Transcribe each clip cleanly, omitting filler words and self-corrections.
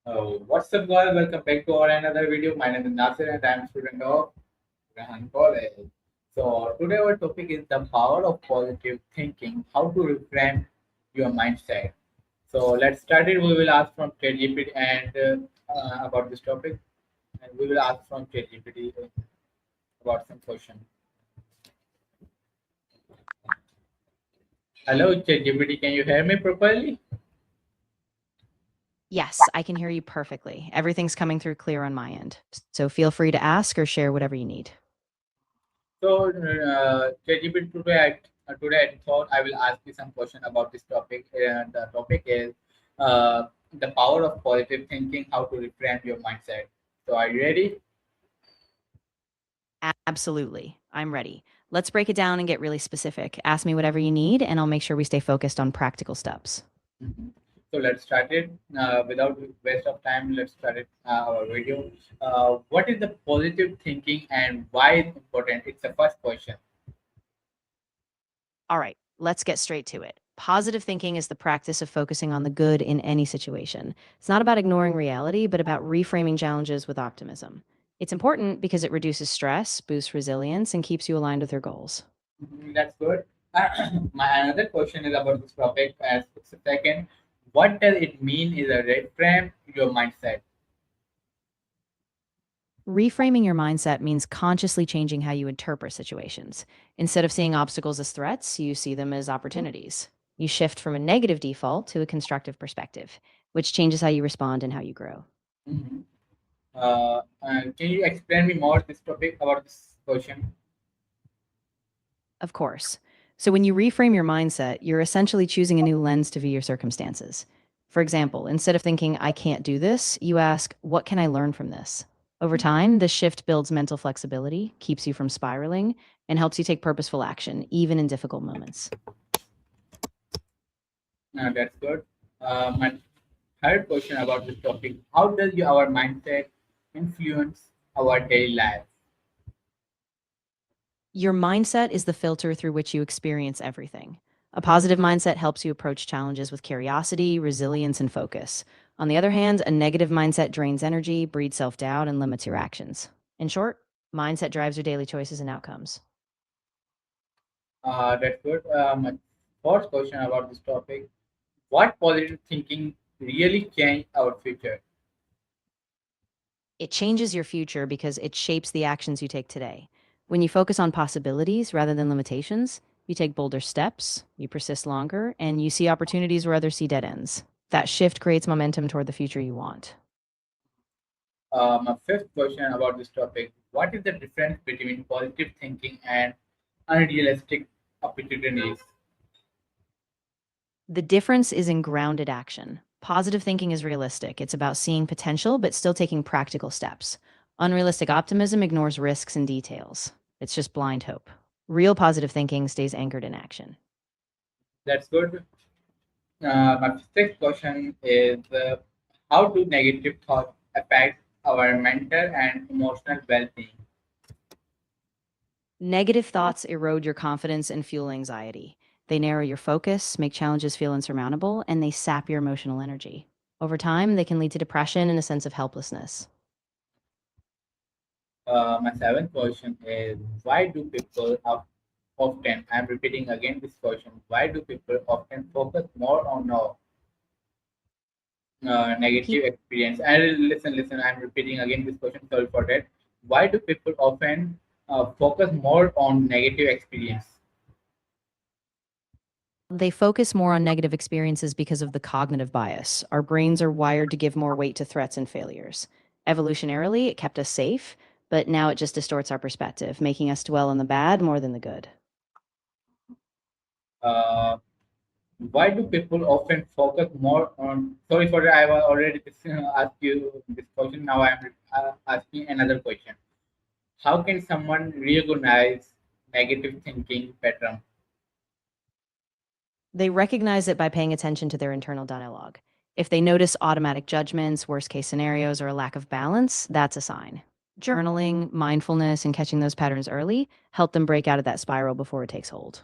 What's up, guys? Welcome back to our another video. My name is Nasir, and I'm a student of Rahan College. So today our topic is the power of positive thinking. How to reframe your mindset. So let's start it. We will ask from ChatGPT and about this topic, and we will ask from ChatGPT about some question. Hello, ChatGPT. Can you hear me properly? Yes, I can hear you perfectly. Everything's coming through clear on my end. So feel free to ask or share whatever you need. So, ChatGPT today I thought I will ask you some question about this topic. The topic is the power of positive thinking, how to reframe your mindset. So, are you ready? Absolutely. I'm ready. Let's break it down and get really specific. Ask me whatever you need, and I'll make sure we stay focused on practical steps. Mhm. So, let's start it. Without waste of time, let's start it, our video. What is the positive thinking and why it's important? It's the first question. All right, let's get straight to it. Positive thinking is the practice of focusing on the good in any situation. It's not about ignoring reality, but about reframing challenges with optimism. It's important because it reduces stress, boosts resilience, and keeps you aligned with your goals. That's good. My another question is about this topic. As it's a second, what does it mean is a reframe your mindset? Reframing your mindset means consciously changing how you interpret situations. Instead of seeing obstacles as threats, you see them as opportunities. You shift from a negative default to a constructive perspective, which changes how you respond and how you grow. Mhm. Can you explain me more this topic about this question? Of course. So, when you reframe your mindset, you're essentially choosing a new lens to view your circumstances. For example, instead of thinking, I can't do this, you ask, what can I learn from this? Over time, this shift builds mental flexibility, keeps you from spiraling, and helps you take purposeful action, even in difficult moments. That's good. My third question about this topic: how does our mindset influence our daily life? Your mindset is the filter through which you experience everything. A positive mindset helps you approach challenges with curiosity, resilience, and focus. On the other hand, a negative mindset drains energy, breeds self doubt, and limits your actions. In short, mindset drives your daily choices and outcomes. That's good. My fourth question about this topic: what positive thinking really change our future? It changes your future because it shapes the actions you take today. When you focus on possibilities rather than limitations, you take bolder steps, you persist longer, and you see opportunities where others see dead ends. That shift creates momentum toward the future you want. My fifth question about this topic: what is the difference between positive thinking and unrealistic opportunities? The difference is in grounded action. Positive thinking is realistic. It's about seeing potential, but still taking practical steps. Unrealistic optimism ignores risks and details. It's just blind hope. Real positive thinking stays anchored in action. That's good. My sixth question is how do negative thoughts affect our mental and emotional well-being? Negative thoughts erode your confidence and fuel anxiety. They narrow your focus, make challenges feel insurmountable, and they sap your emotional energy. Over time, they can lead to depression and a sense of helplessness. My seventh question is why do people often, I'm repeating again this question, why do people often focus more on negative experience? And listen, I'm repeating again this question, sorry for that. Why do people often focus more on negative experience? They focus more on negative experiences because of the cognitive bias. Our brains are wired to give more weight to threats and failures. Evolutionarily, it kept us safe, but now it just distorts our perspective, making us dwell on the bad more than the good. Uh, why do people often focus more on, sorry for that, I was already asked you this question, now I'm asking another question. How can someone recognize negative thinking pattern? They recognize it by paying attention to their internal dialogue. If they notice automatic judgments, worst case scenarios, or a lack of balance, that's a sign. Journaling, mindfulness, and catching those patterns early help them break out of that spiral before it takes hold.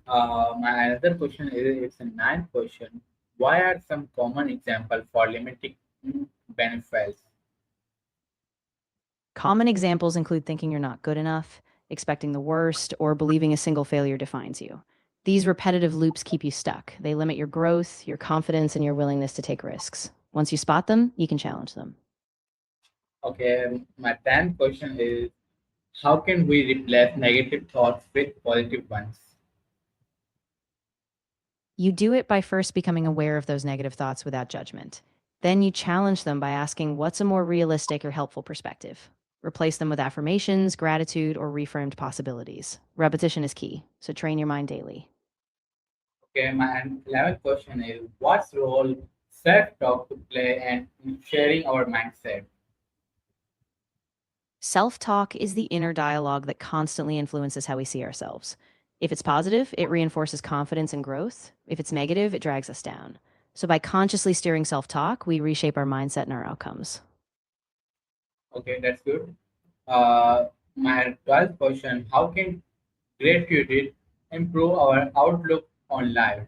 My another question is it's a ninth question. Why are some common examples for limiting benefits? Common examples include thinking you're not good enough, expecting the worst, or believing a single failure defines you. These repetitive loops keep you stuck. They limit your growth, your confidence, and your willingness to take risks. Once you spot them, you can challenge them. Okay, my 10th question is how can we replace negative thoughts with positive ones? You do it by first becoming aware of those negative thoughts without judgment. Then you challenge them by asking what's a more realistic or helpful perspective. Replace them with affirmations, gratitude, or reframed possibilities. Repetition is key, so train your mind daily. Okay, my 11th question is what's role self-talk to play and in sharing our mindset? Self talk is the inner dialogue that constantly influences how we see ourselves. If it's positive, it reinforces confidence and growth. If it's negative, it drags us down. So, by consciously steering self talk, we reshape our mindset and our outcomes. Okay, that's good. Uh, my 12th question how can gratitude improve our outlook on life?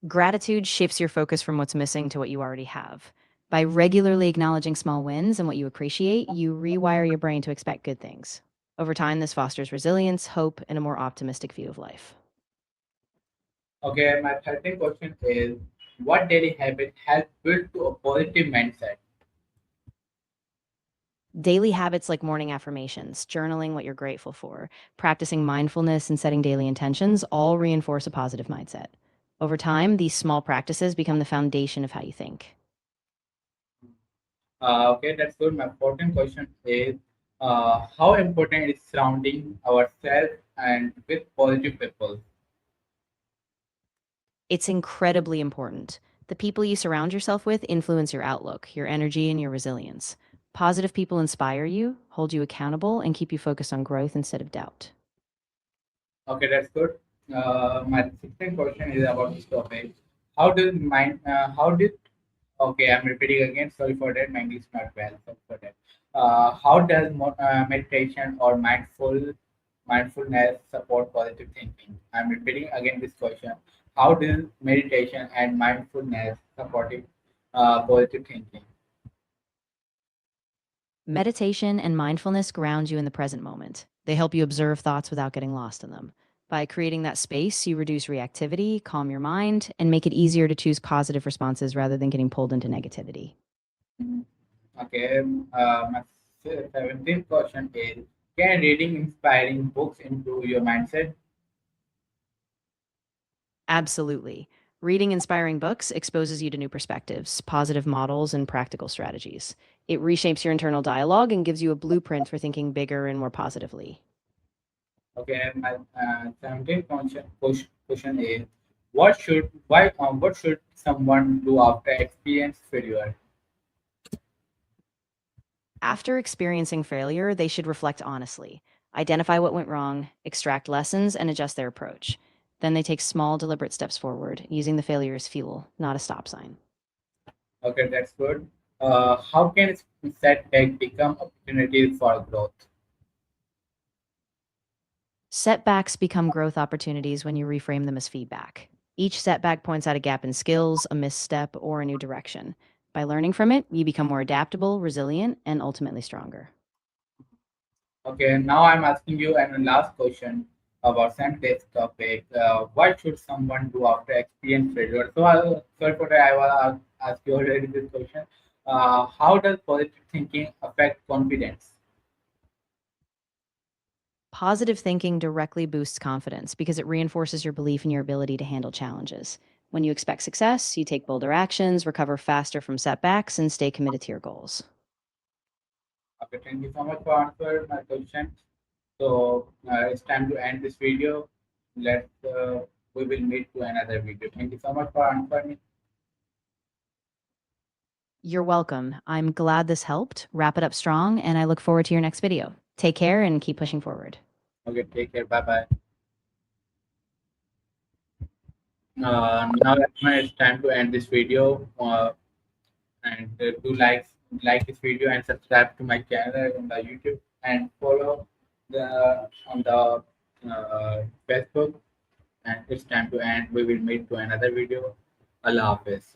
Gratitude shifts your focus from what's missing to what you already have. By regularly acknowledging small wins and what you appreciate, you rewire your brain to expect good things. Over time, this fosters resilience, hope, and a more optimistic view of life. Okay, my 13th question is what daily habit has built to a positive mindset? Daily habits like morning affirmations, journaling what you're grateful for, practicing mindfulness, and setting daily intentions all reinforce a positive mindset. Over time, these small practices become the foundation of how you think. Okay, that's good. My 14th question is how important is surrounding ourselves and with positive people? It's incredibly important. The people you surround yourself with influence your outlook, your energy, and your resilience. Positive people inspire you, hold you accountable, and keep you focused on growth instead of doubt. Okay, that's good. My 16th question is about this topic. How does mind? How did? Okay, I'm repeating again. Sorry for that. My English not well. Sorry for that. How does meditation or mindfulness support positive thinking? I'm repeating again this question. How does meditation and mindfulness support positive thinking? Meditation and mindfulness ground you in the present moment. They help you observe thoughts without getting lost in them. By creating that space, you reduce reactivity, calm your mind, and make it easier to choose positive responses rather than getting pulled into negativity. Okay, my 17th question is: can reading inspiring books improve your mindset? Absolutely. Reading inspiring books exposes you to new perspectives, positive models, and practical strategies. It reshapes your internal dialogue and gives you a blueprint for thinking bigger and more positively. Okay, my 17th question is: what should someone do after experience failure? After experiencing failure, they should reflect honestly, identify what went wrong, extract lessons, and adjust their approach. Then they take small, deliberate steps forward, using the failure as fuel, not a stop sign. Okay, that's good. How can setback become opportunities for growth? Setbacks become growth opportunities when you reframe them as feedback. Each setback points out a gap in skills, a misstep, or a new direction. By learning from it, you become more adaptable, resilient, and ultimately stronger. Okay, now I'm asking you an last question about same this topic. What should someone do after experience failure? So, sorry for that. I will ask you already this question. How does positive thinking affect confidence? Positive thinking directly boosts confidence because it reinforces your belief in your ability to handle challenges. When you expect success, you take bolder actions, recover faster from setbacks, and stay committed to your goals. Okay, thank you so much for answering my question. So, it's time to end this video. Let we will meet to another video. Thank you so much for answering. You're welcome. I'm glad this helped. Wrap it up strong, and I look forward to your next video. Take care and keep pushing forward. Okay, take care. Bye bye. Now it's time to end this video. And do like this video and subscribe to my channel on the YouTube and follow the on the Facebook and it's time to end. We will meet to another video. Allah Hafiz.